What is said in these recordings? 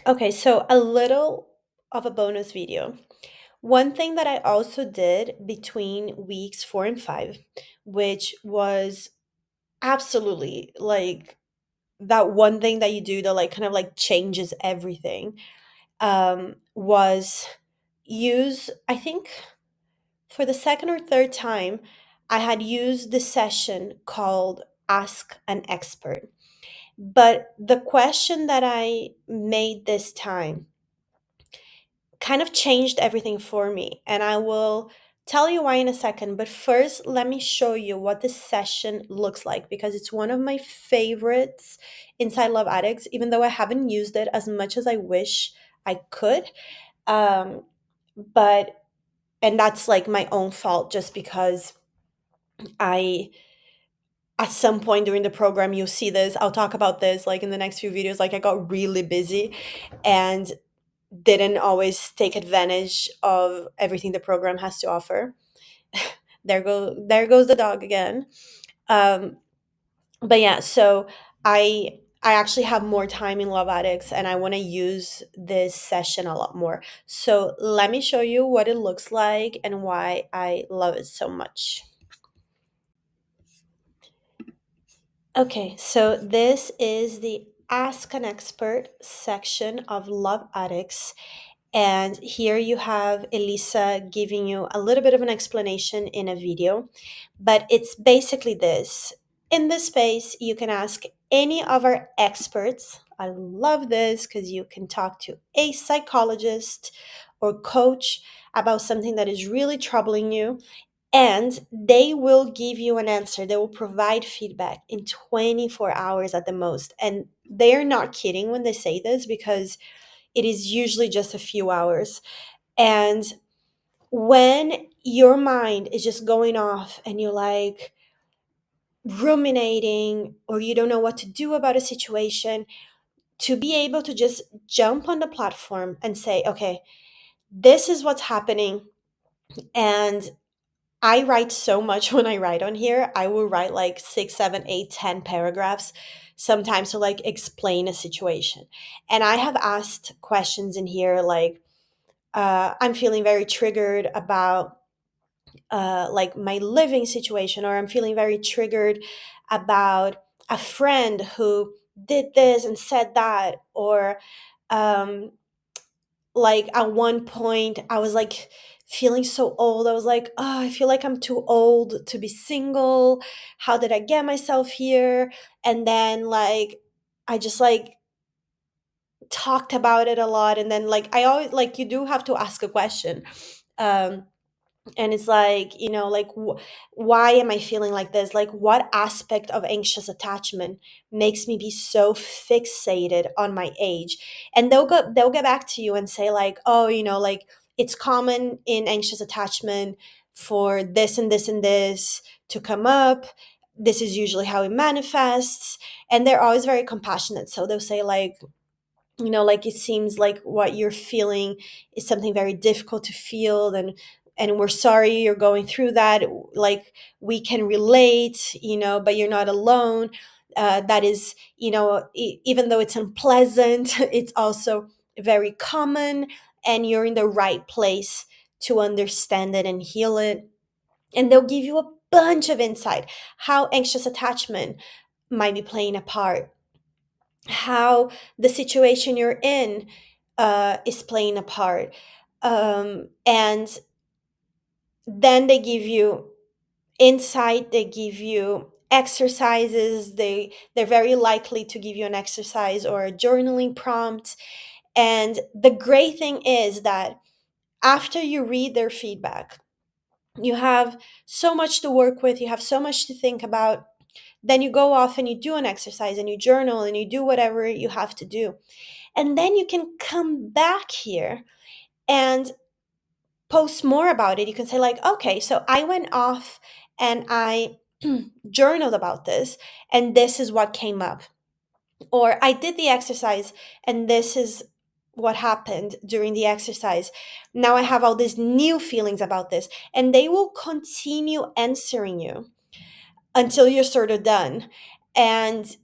Okay, so a little of a bonus video. One thing that I also did between weeks 4 and 5, which was absolutely like that one thing that you do that like kind of like changes everything, was use, I think for the second or third time, I had used the session called Ask an Expert. But the question that I made this time kind of changed everything for me. And I will tell you why in a second. But first, let me show you what this session looks like because it's one of my favorites inside Love Addicts, even though I haven't used it as much as I wish I could. Um, but, and that's like my own fault just because I, at some point during the program, you'll see this. I'll talk about this like in the next few videos. Like, I got really busy and didn't always take advantage of everything the program has to offer. There goes the dog again. Um, but yeah, so I actually have more time in Love Addicts and I want to use this session a lot more. So let me show you what it looks like and why I love it so much. Okay, so this is the Ask an Expert section of Love Addicts. And here you have Elisa giving you a little bit of an explanation in a video, but it's basically this. In this space, you can ask any of our experts. I love this because you can talk to a psychologist or coach about something that is really troubling you, and they will give you an answer. They will provide feedback in 24 hours at the most. And they are not kidding when they say this because it is usually just a few hours. And when your mind is just going off and you're like ruminating or you don't know what to do about a situation, to be able to just jump on the platform and say, okay, this is what's happening. And I write so much when I write on here. I will write like 6, 7, 8, 10 paragraphs sometimes to like explain a situation. And I have asked questions in here like, I'm feeling very triggered about like my living situation, or I'm feeling very triggered about a friend who did this and said that, or um, like at one point I was like feeling so old. I was like, oh, I feel like I'm too old to be single. How did I get myself here? And then like I just like talked about it a lot, and then like I always like you do have to ask a question. Um and it's like, like why am I feeling like this? Like what aspect of anxious attachment makes me be so fixated on my age? And they'll get back to you and say like, oh, like it's common in anxious attachment for this and this and this to come up. This is usually how it manifests. And they're always very compassionate, so they'll say like, like it seems like what you're feeling is something very difficult to feel, and we're sorry you're going through that. Like we can relate, but you're not alone. That is, even though it's unpleasant, it's also very common, and you're in the right place to understand it and heal it. And they'll give you a bunch of insight how anxious attachment might be playing a part, how the situation you're in is playing a part. And then they give you insight, they give you exercises, they're very likely to give you an exercise or a journaling prompt. And the great thing is that after you read their feedback, you have so much to work with, you have so much to think about. Then you go off and you do an exercise and you journal and you do whatever you have to do. And then you can come back here and post more about it. You can say, like, okay, so I went off and I journaled about this, and this is what came up. Or I did the exercise, and this is what happened during the exercise. Now I have all these new feelings about this. And they will continue answering you until you're sort of done. And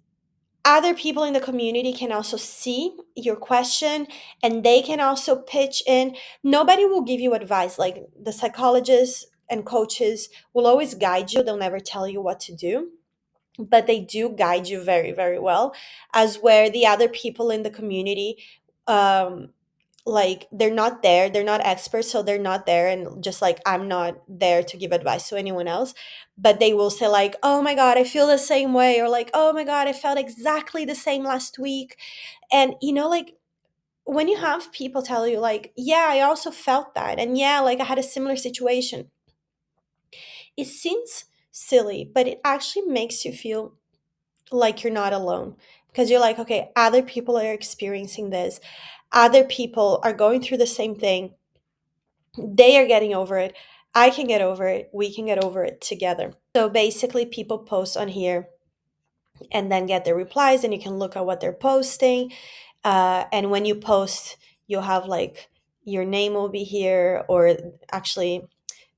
other people in the community can also see your question, and they can also pitch in. Nobody will give you advice. Like, the psychologists and coaches will always guide you, they'll never tell you what to do, but they do guide you very, very well. As where the other people in the community, um like, they're not experts, so they're not there, and just like I'm not there to give advice to anyone else, but they will say like, oh my god, I feel the same way, or like, oh my god, I felt exactly the same last week. And like, when you have people tell you like, yeah, I also felt that, and yeah, like, I had a similar situation, it seems silly, but it actually makes you feel like you're not alone, because you're like, okay, other people are experiencing this, other people are going through the same thing, they are getting over it, I can get over it, we can get over it together. So basically, people post on here and then get their replies, and you can look at what they're posting. And when you post, you'll have like, your name will be here, or actually,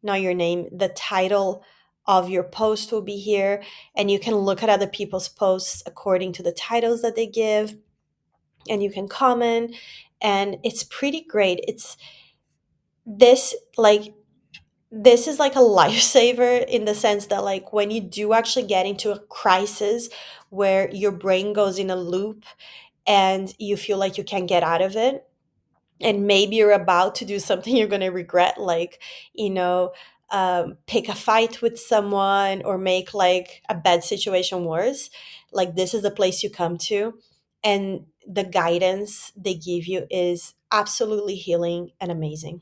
not your name, the title of your post will be here, and you can look at other people's posts according to the titles that they give, and you can comment. And it's pretty great. It's this like this is like a lifesaver, in the sense that, like, when you do actually get into a crisis where your brain goes in a loop and you feel like you can't get out of it, and maybe you're about to do something you're going to regret, like, you know pick a fight with someone, or make like a bad situation worse, like, this is the place you come to, and the guidance they give you is absolutely healing and amazing.